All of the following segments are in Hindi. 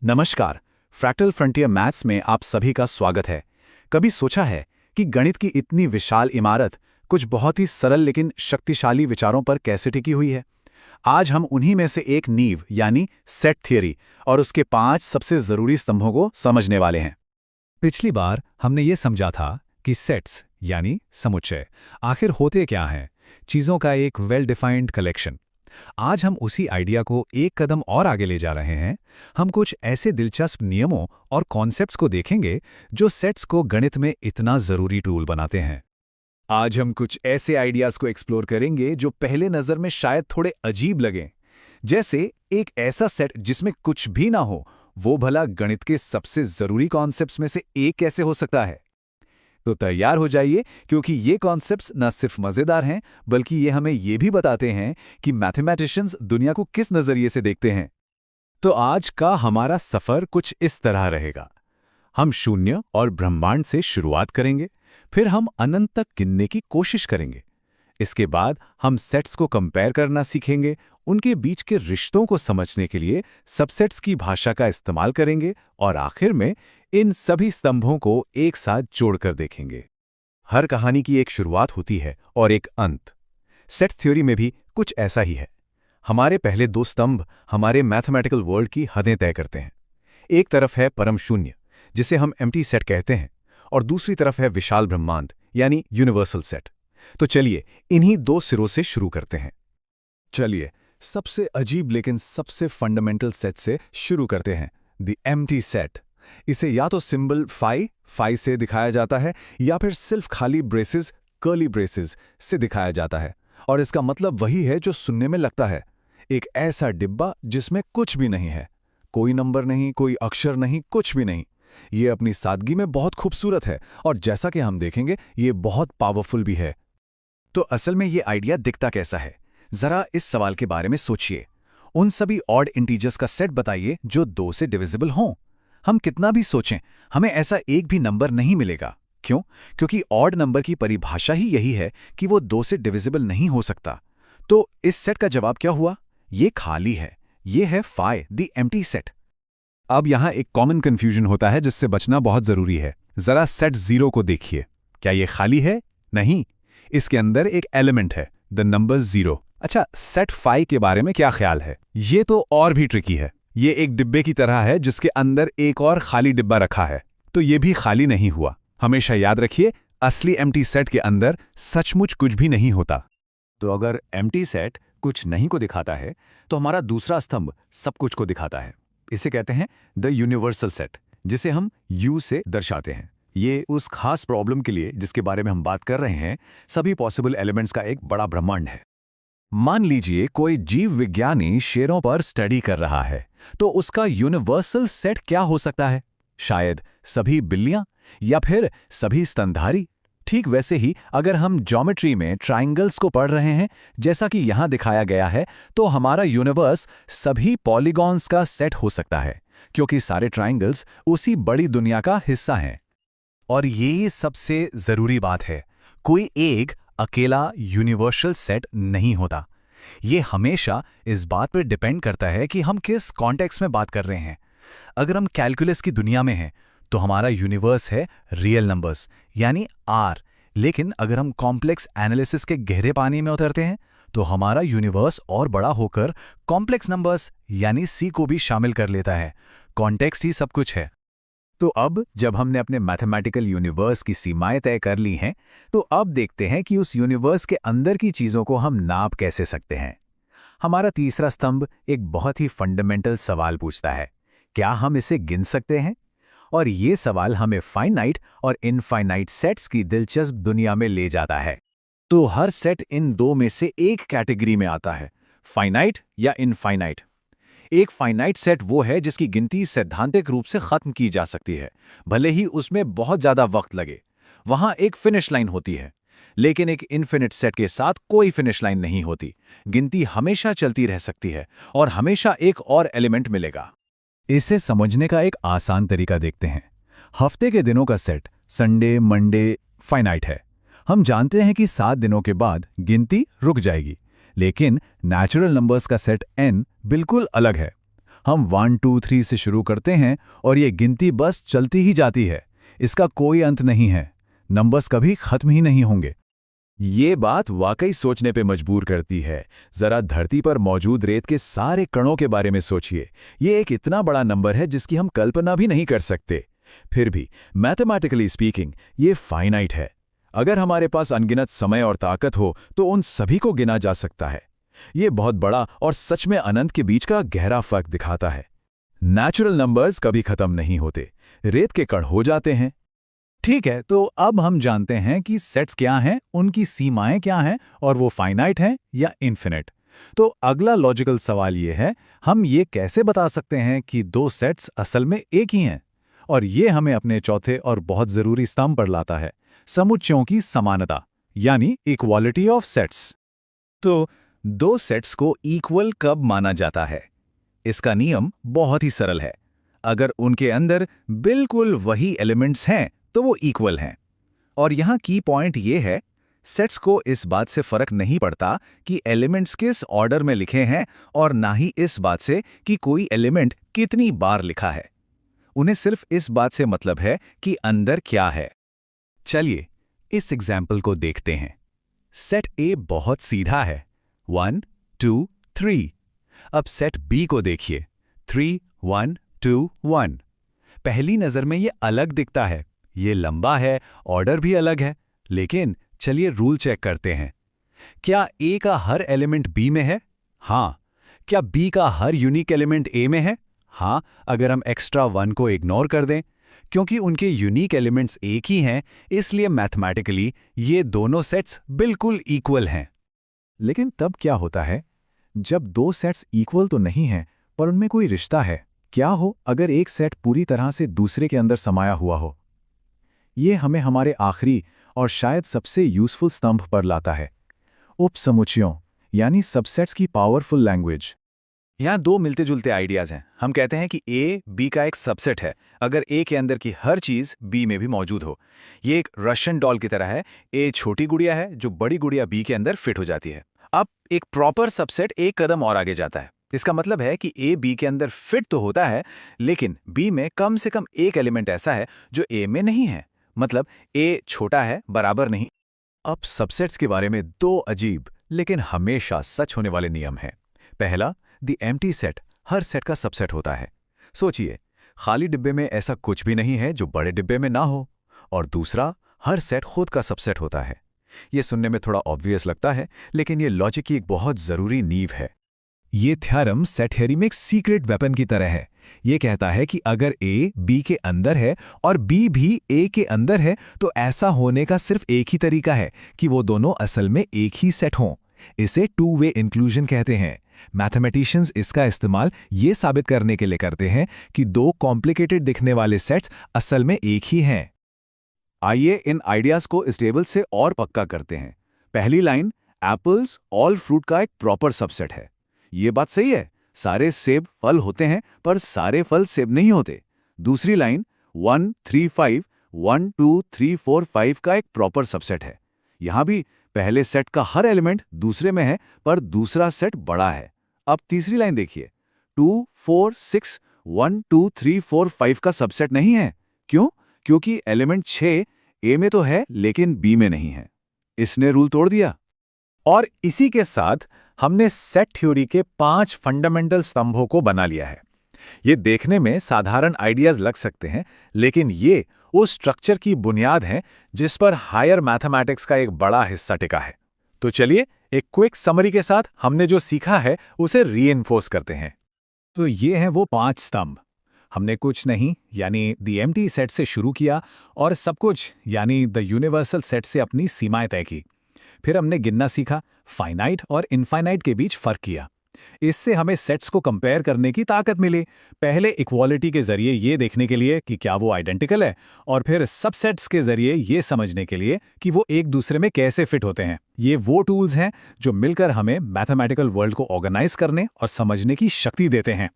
नमस्कार। फ्रैक्टल फ्रंटियर मैथ्स में आप सभी का स्वागत है। कभी सोचा है कि गणित की इतनी विशाल इमारत कुछ बहुत ही सरल लेकिन शक्तिशाली विचारों पर कैसे टिकी हुई है? आज हम उन्हीं में से एक नींव यानी सेट थ्योरी और उसके 5 सबसे जरूरी स्तंभों को समझने वाले हैं। पिछली बार हमने ये समझा था कि सेट्स यानी समुच्चय आखिर होते क्या हैं, चीज़ों का एक वेल डिफाइंड कलेक्शन। आज हम उसी आइडिया को एक कदम और आगे ले जा रहे हैं। हम कुछ ऐसे दिलचस्प नियमों और कॉन्सेप्ट्स को देखेंगे जो सेट्स को गणित में इतना ज़रूरी टूल बनाते हैं। आज हम कुछ ऐसे आइडियाज को एक्सप्लोर करेंगे जो पहले नजर में शायद थोड़े अजीब लगें, जैसे एक ऐसा सेट जिसमें कुछ भी ना हो, वो भला गणित के सबसे जरूरी कॉन्सेप्ट्स में से एक कैसे हो सकता है। तो तैयार हो जाइए, क्योंकि ये कॉन्सेप्ट्स न सिर्फ मजेदार हैं बल्कि ये हमें ये भी बताते हैं कि मैथमेटिशियंस दुनिया को किस नजरिए से देखते हैं। तो आज का हमारा सफर कुछ इस तरह रहेगा। हम शून्य और ब्रह्मांड से शुरुआत करेंगे, फिर हम अनंत तक गिनने की कोशिश करेंगे। इसके बाद हम सेट्स को कंपेयर करना सीखेंगे, उनके बीच के रिश्तों को समझने के लिए सबसेट्स की भाषा का इस्तेमाल करेंगे और आखिर में इन सभी स्तंभों को एक साथ जोड़कर देखेंगे। हर कहानी की एक शुरुआत होती है और एक अंत। सेट थ्योरी में भी कुछ ऐसा ही है। हमारे पहले 2 स्तंभ हमारे मैथमेटिकल वर्ल्ड की हदें तय करते हैं। एक तरफ है परम शून्य, जिसे हम एम्प्टी सेट कहते हैं, और दूसरी तरफ है विशाल ब्रह्मांड यानी यूनिवर्सल सेट। तो चलिए इन्हीं 2 सिरों से शुरू करते हैं। चलिए सबसे अजीब लेकिन सबसे फंडामेंटल सेट से शुरू करते हैं, द एम्प्टी सेट। इसे या तो सिंबल फाई से दिखाया जाता है या फिर सिर्फ खाली ब्रेसेस कर्ली ब्रेसेस से दिखाया जाता है, और इसका मतलब वही है जो सुनने में लगता है। एक ऐसा डिब्बा जिसमें कुछ भी नहीं है, कोई नंबर नहीं, कोई अक्षर नहीं, कुछ भी नहीं। ये अपनी सादगी में बहुत खूबसूरत है और जैसा कि हम देखेंगे ये बहुत पावरफुल भी है। तो असल में ये आइडिया दिखता कैसा है? जरा इस सवाल के बारे में सोचिए। उन सभी ऑड इंटीजर्स का सेट बताइए जो 2 से डिविजिबल हों। हम कितना भी सोचें, हमें ऐसा एक भी नंबर नहीं मिलेगा। क्यों? क्योंकि ऑड नंबर की परिभाषा ही यही है कि वो 2 से डिविजिबल नहीं हो सकता। तो इस सेट का जवाब क्या हुआ? ये खाली है। ये है फाई, द एम्प्टी सेट। अब यहां एक कॉमन कंफ्यूजन होता है जिससे बचना बहुत जरूरी है। जरा सेट 0 को देखिए। क्या ये खाली है? नहीं, इसके अंदर एक एलिमेंट है, द नंबर 0। अच्छा, सेट फाई के बारे में क्या ख्याल है? ये तो और भी ट्रिकी है। ये एक डिब्बे की तरह है जिसके अंदर एक और खाली डिब्बा रखा है, तो ये भी खाली नहीं हुआ। हमेशा याद रखिए, असली एम्प्टी सेट के अंदर सचमुच कुछ भी नहीं होता। तो अगर एम्प्टी सेट कुछ नहीं को दिखाता है, तो हमारा दूसरा स्तंभ सब कुछ को दिखाता है। इसे कहते हैं द यूनिवर्सल सेट, जिसे हम यू से दर्शाते हैं। ये उस खास प्रॉब्लम के लिए जिसके बारे में हम बात कर रहे हैं, सभी पॉसिबल एलिमेंट्स का एक बड़ा ब्रह्मांड है। मान लीजिए कोई जीव विज्ञानी शेरों पर स्टडी कर रहा है, तो उसका यूनिवर्सल सेट क्या हो सकता है? शायद सभी बिल्लियां या फिर सभी स्तनधारी। ठीक वैसे ही अगर हम ज्योमेट्री में ट्राइंगल्स को पढ़ रहे हैं, जैसा कि यहां दिखाया गया है, तो हमारा यूनिवर्स सभी पॉलीगॉन्स का सेट हो सकता है, क्योंकि सारे ट्राइंगल्स उसी बड़ी दुनिया का हिस्सा हैं। और ये सबसे जरूरी बात है, कोई एक अकेला यूनिवर्सल सेट नहीं होता। ये हमेशा इस बात पर डिपेंड करता है कि हम किस कॉन्टेक्स्ट में बात कर रहे हैं। अगर हम कैलकुलस की दुनिया में हैं, तो हमारा यूनिवर्स है रियल नंबर्स यानी आर। लेकिन अगर हम कॉम्प्लेक्स एनालिसिस के गहरे पानी में उतरते हैं, तो हमारा यूनिवर्स और बड़ा होकर कॉम्प्लेक्स नंबर्स यानी सी को भी शामिल कर लेता है। कॉन्टेक्स्ट ही सब कुछ है। तो अब जब हमने अपने मैथमेटिकल यूनिवर्स की सीमाएं तय कर ली हैं, तो अब देखते हैं कि उस यूनिवर्स के अंदर की चीज़ों को हम नाप कैसे सकते हैं। हमारा तीसरा स्तंभ एक बहुत ही फंडामेंटल सवाल पूछता है, क्या हम इसे गिन सकते हैं? और ये सवाल हमें फाइनाइट और इनफाइनाइट सेट्स की दिलचस्प दुनिया में ले जाता है। तो हर सेट इन 2 में से एक कैटेगरी में आता है, फाइनाइट या इनफाइनाइट। एक फाइनाइट सेट वो है जिसकी गिनती सैद्धांतिक रूप से खत्म की जा सकती है, भले ही उसमें बहुत ज्यादा वक्त लगे। वहां एक फिनिश लाइन होती है। लेकिन एक इन्फिनिट सेट के साथ कोई फिनिश लाइन नहीं होती। गिनती हमेशा चलती रह सकती है और हमेशा एक और एलिमेंट मिलेगा। इसे समझने का एक आसान तरीका देखते हैं। हफ्ते के दिनों का सेट संडे, मंडे फाइनाइट है। हम जानते हैं कि 7 दिनों के बाद गिनती रुक जाएगी। लेकिन नेचुरल नंबर्स का सेट n बिल्कुल अलग है। हम 1 2 3 से शुरू करते हैं और ये गिनती बस चलती ही जाती है। इसका कोई अंत नहीं है। नंबर्स कभी खत्म ही नहीं होंगे। ये बात वाकई सोचने पे मजबूर करती है। जरा धरती पर मौजूद रेत के सारे कणों के बारे में सोचिए। ये एक इतना बड़ा नंबर है जिसकी हम कल्पना भी नहीं कर सकते। फिर भी मैथमेटिकली स्पीकिंग ये फाइनाइट है। अगर हमारे पास अनगिनत समय और ताकत हो तो उन सभी को गिना जा सकता है। ये बहुत बड़ा और सच में अनंत के बीच का गहरा फर्क दिखाता है। नेचुरल नंबर्स कभी खत्म नहीं होते, रेत के कण हो जाते हैं। ठीक है, तो अब हम जानते हैं कि सेट्स क्या हैं, उनकी सीमाएं क्या हैं और वो फाइनाइट हैं या इन्फिनिट। तो अगला लॉजिकल सवाल ये है, हम ये कैसे बता सकते हैं कि दो सेट्स असल में एक ही हैं? और ये हमें अपने चौथे और बहुत ज़रूरी स्तंभ पर लाता है, समुच्चयों की समानता, यानी इक्वालिटी ऑफ सेट्स। तो दो सेट्स को इक्वल कब माना जाता है? इसका नियम बहुत ही सरल है। अगर उनके अंदर बिल्कुल वही एलिमेंट्स हैं तो वो इक्वल हैं। और यहाँ की पॉइंट ये है, सेट्स को इस बात से फर्क नहीं पड़ता कि एलिमेंट्स किस ऑर्डर में लिखे हैं और ना ही इस बात से कि कोई एलिमेंट कितनी बार लिखा है। उन्हें सिर्फ इस बात से मतलब है कि अंदर क्या है। चलिए इस एग्जाम्पल को देखते हैं। सेट ए बहुत सीधा है, 1 2 3। अब सेट बी को देखिए, 3 1 2 1। पहली नज़र में ये अलग दिखता है, ये लंबा है, ऑर्डर भी अलग है। लेकिन चलिए रूल चेक करते हैं। क्या ए का हर एलिमेंट बी में है? हाँ। क्या बी का हर यूनिक एलिमेंट ए में है? हाँ, अगर हम एक्स्ट्रा 1 को इग्नोर कर दें। क्योंकि उनके यूनिक एलिमेंट्स एक ही हैं, इसलिए मैथमेटिकली ये दोनों सेट्स बिल्कुल इक्वल हैं। लेकिन तब क्या होता है जब दो सेट्स इक्वल तो नहीं हैं पर उनमें कोई रिश्ता है? क्या हो अगर एक सेट पूरी तरह से दूसरे के अंदर समाया हुआ हो? ये हमें हमारे आखिरी और शायद सबसे यूजफुल स्तंभ पर लाता है, उपसमुच्चयों यानी सबसेट्स की पावरफुल लैंग्वेज। यहाँ दो मिलते जुलते आइडियाज हैं। हम कहते हैं कि ए बी का एक सबसेट है अगर ए के अंदर की हर चीज बी में भी मौजूद हो। ये एक रशियन डॉल की तरह है। ए छोटी गुड़िया है जो बड़ी गुड़िया बी के अंदर फिट हो जाती है। अब एक प्रॉपर सबसेट एक कदम और आगे जाता है। इसका मतलब है कि ए बी के अंदर फिट तो होता है, लेकिन बी में कम से कम एक एलिमेंट ऐसा है जो ए में नहीं है। मतलब ए छोटा है, बराबर नहीं। अब सबसेट्स के बारे में दो अजीब लेकिन हमेशा सच होने वाले नियम हैं। पहला, the empty set her set का सबसेट होता है। सोचिए, खाली डिब्बे में ऐसा कुछ भी नहीं है जो बड़े डिब्बे में ना हो। और दूसरा, हर सेट खुद का सबसेट होता है। ये सुनने में थोड़ा ऑब्वियस लगता है, लेकिन ये लॉजिक की एक बहुत जरूरी नींव है। ये थ्योरम सेट थ्योरी में एक सीक्रेट वेपन की तरह है। ये कहता है कि अगर ए बी के अंदर है और बी भी ए के अंदर है तो ऐसा होने का सिर्फ एक ही तरीका है कि वो दोनों असल में एक ही सेट हों। इसे टू वे इंक्लूजन कहते हैं। मैथमेटिशियंस इसका इस्तेमाल ये साबित करने के लिए करते हैं कि दो कॉम्प्लिकेटेड दिखने वाले सेट्स असल में एक ही हैं। आइए इन आइडियाज को इस टेबल से और पक्का करते हैं। पहली लाइन, एप्पल्स ऑल फ्रूट का एक प्रॉपर सबसेट है। ये बात सही है, सारे सेब फल होते हैं पर सारे फल सेब नहीं होते। दूसरी लाइन, 1 3 5 1 2 3 4 5 का एक प्रॉपर सबसेट है। यहां भी पहले सेट का हर एलिमेंट दूसरे में है पर दूसरा सेट बड़ा है। अब तीसरी लाइन देखिए, 2 4 6 1 2 3 4 5 का सबसेट नहीं है। क्यों? क्योंकि एलिमेंट 6 ए में तो है लेकिन बी में नहीं है। इसने रूल तोड़ दिया। और इसी के साथ हमने सेट थ्योरी के 5 फंडामेंटल स्तंभों को बना लिया है। ये देखने में साधारण आइडियाज लग सकते हैं, लेकिन ये उस स्ट्रक्चर की बुनियाद है जिस पर हायर मैथमेटिक्स का एक बड़ा हिस्सा टिका है। तो चलिए एक क्विक समरी के साथ हमने जो सीखा है उसे रीइंफोर्स करते हैं। तो ये हैं वो 5 स्तंभ। हमने कुछ नहीं यानी द एम्प्टी सेट से शुरू किया और सब कुछ यानी द यूनिवर्सल सेट से अपनी सीमाएं तय की। फिर हमने गिनना सीखा, फाइनाइट और इनफाइनाइट के बीच फर्क किया। इससे हमें सेट्स को कंपेयर करने की ताकत मिली। पहले इक्वालिटी के जरिए ये देखने के लिए कि क्या वो आइडेंटिकल है, और फिर सबसेट्स के जरिए ये समझने के लिए कि वो एक दूसरे में कैसे फिट होते हैं। ये वो टूल्स हैं जो मिलकर हमें मैथमेटिकल वर्ल्ड को ऑर्गेनाइज करने और समझने की शक्ति देते हैं।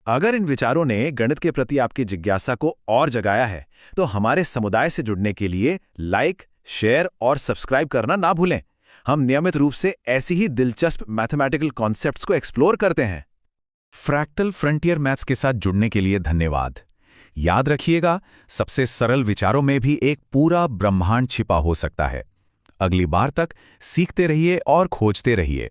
अगर इन विचारों ने गणित के प्रति आपकी जिज्ञासा को और जगाया है तो हमारे समुदाय से जुड़ने के लिए लाइक, शेयर और सब्सक्राइब करना ना भूलें। हम नियमित रूप से ऐसी ही दिलचस्प मैथमेटिकल कॉन्सेप्ट्स को एक्सप्लोर करते हैं। फ्रैक्टल फ्रंटियर मैथ्स के साथ जुड़ने के लिए धन्यवाद। याद रखिएगा, सबसे सरल विचारों में भी एक पूरा ब्रह्मांड छिपा हो सकता है। अगली बार तक सीखते रहिए और खोजते रहिए।